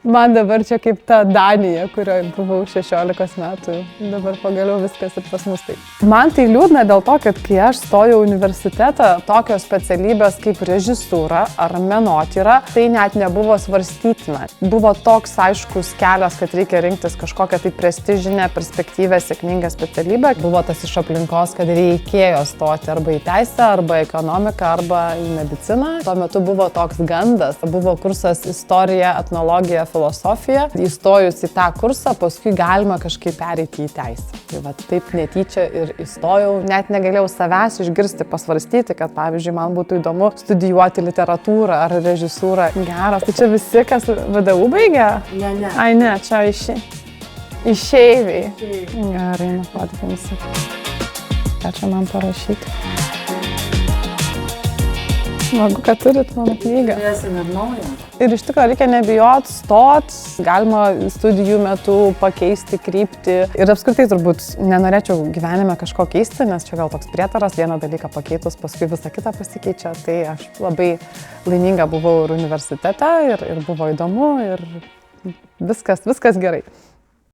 Man dabar čia kaip ta Danija, kurioje buvau 16 metų. Dabar pagaliau viskas ir pas mus taip. Man tai liūdna dėl to, kad kai aš stojau į universitetą, tokios specialybės kaip režisūra ar menotyra, tai net nebuvo svarstytina. Buvo toks aiškus kelias, kad reikia rinktis kažkokią tai prestižinę, perspektyvę, sėkmingą specialybę. Buvo tas iš aplinkos, kad reikėjo stoti arba į teisę, arba į ekonomiką, arba į mediciną. Tuo metu buvo toks gandas. Buvo kursas istorija, etnologija, filosofija. Įstojus į tą kursą, paskui galima kažkaip pereiti į teisę. Tai va taip netyčia ir įstojau. Net negalėjau savęs išgirsti, pasvarstyti, kad pavyzdžiui, man būtų įdomu studijuoti literatūrą ar režisūrą. Geras. Tai čia visi, kas VDU baigia? Ne. Ai ne, čia išeiviai. Gerai, nufotkins. Ką čia man parašyti? Smagu, kad turit mano knygą. Turėsim ir naują. Ir iš tikrųjų reikia nebijot, stot, galima studijų metu pakeisti kryptį. Ir apskritai turbūt nenorėčiau gyvenime kažko keisti, nes čia gal toks prietaras, vieną dalyką pakeitus, paskui visą kitą pasikeičia. Tai aš labai laiminga buvau ir universitete, ir buvo įdomu, ir viskas gerai.